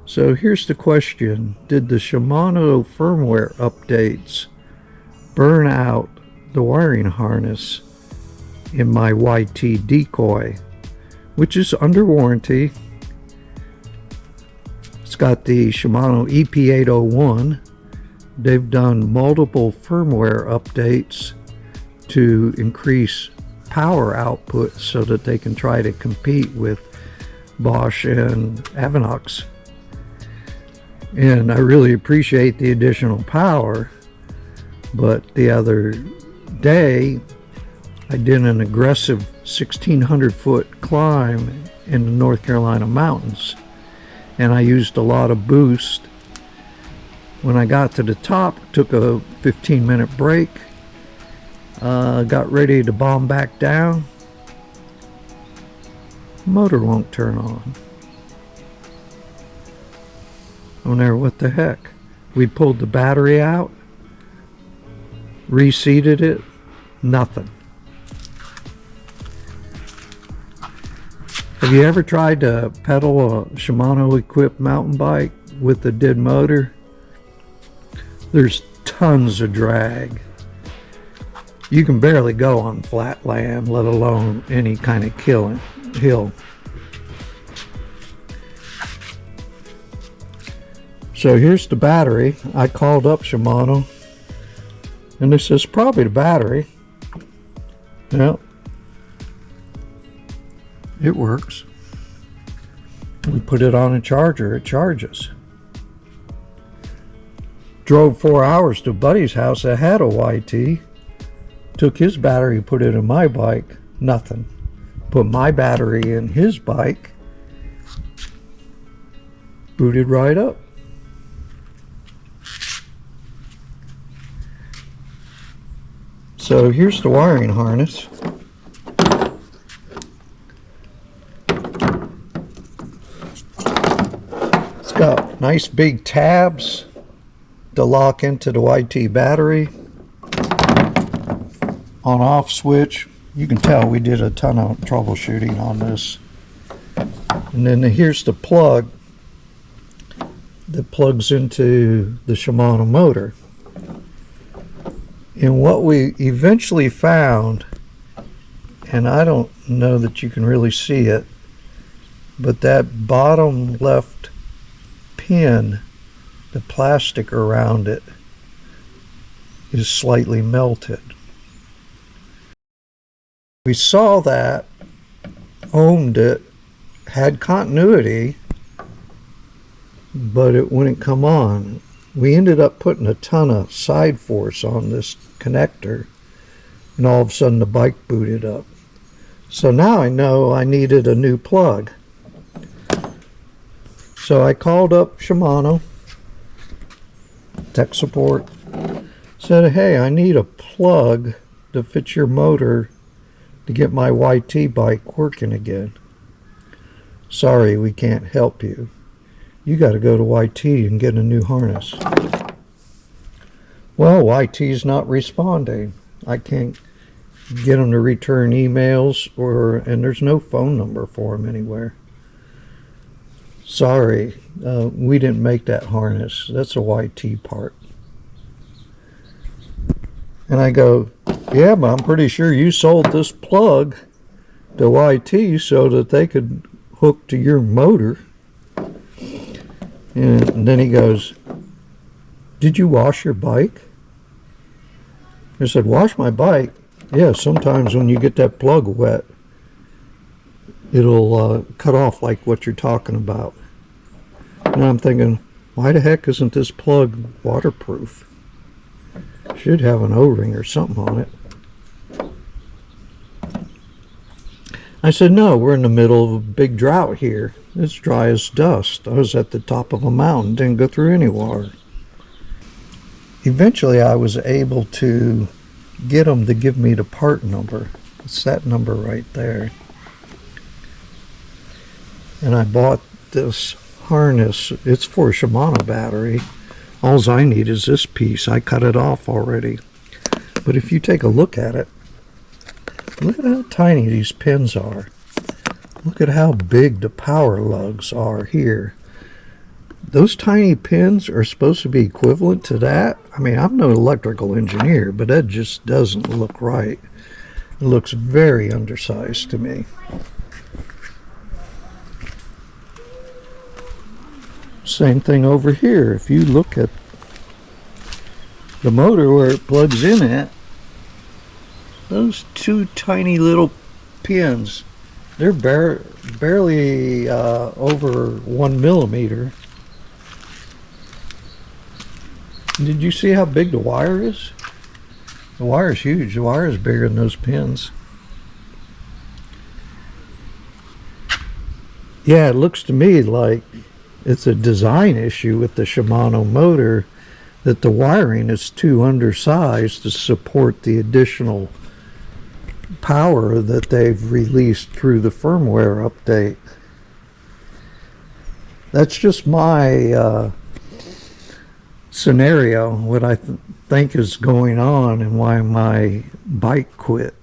So here's the question. Did the Shimano firmware updates burn out the wiring harness in my YT Decoy, which is under warranty? It's got the Shimano EP801. They've done multiple firmware updates to increase power output so that they can try to compete with Bosch and Avinox. And I really appreciate the additional power, but the other day I did an aggressive 1,600 foot climb in the North Carolina mountains, and I used a lot of boost. When I got to the top, took a 15-minute break, got ready to bomb back down. Motor won't turn on. I'm there, what the heck? We pulled the battery out, reseated it, nothing. Have you ever tried to pedal a Shimano equipped mountain bike with a dead motor? There's tons of drag. You can barely go on flat land, let alone any kind of hill. So here's the battery. I called up Shimano and they says probably the battery. Well, it works. We put it on a charger, it charges. Drove 4 hours to a buddy's house that had a YT. Took his battery, put it in my bike, nothing. Put my battery in his bike, booted right up. So here's the wiring harness. It's got nice big tabs to lock into the YT battery. On off switch. You can tell we did a ton of troubleshooting on this. And then here's the plug that plugs into the Shimano motor. And what we eventually found, and I don't know that you can really see it, but that bottom left pin, the plastic around it, is slightly melted. We saw that, ohmed it, had continuity, but it wouldn't come on. We ended up putting a ton of side force on this connector, and all of a sudden the bike booted up. So now I know I needed a new plug. So I called up Shimano tech support, said, hey, I need a plug to fit your motor to get my YT bike working again. Sorry, we can't help you. You got to go to YT and get a new harness. Well, YT's not responding. I can't get them to return emails, and there's no phone number for them anywhere. Sorry, we didn't make that harness. That's a YT part. And I go, yeah, but I'm pretty sure you sold this plug to YT so that they could hook to your motor. And then he goes, did you wash your bike? I said, wash my bike? Yeah, sometimes when you get that plug wet, it'll cut off like what you're talking about. And I'm thinking, why the heck isn't this plug waterproof? Should have an O-ring or something on it. I said, no, we're in the middle of a big drought here. It's dry as dust. I was at the top of a mountain, didn't go through any water. Eventually I was able to get them to give me the part number. It's that number right there. And I bought this harness. It's for a Shimano battery. All I need is this piece. I cut it off already. But if you take a look at it, look at how tiny these pins are. Look at how big the power lugs are here. Those tiny pins are supposed to be equivalent to that. I mean, I'm no electrical engineer, but that just doesn't look right. It looks very undersized to me. Same thing over here. If you look at the motor where it plugs in at, those two tiny little pins, they're barely over 1 millimeter. Did you see how big the wire is? The wire is huge. The wire is bigger than those pins. Yeah, it looks to me like it's a design issue with the Shimano motor, that the wiring is too undersized to support the additional power that they've released through the firmware update. That's just my scenario, what I think is going on and why my bike quit.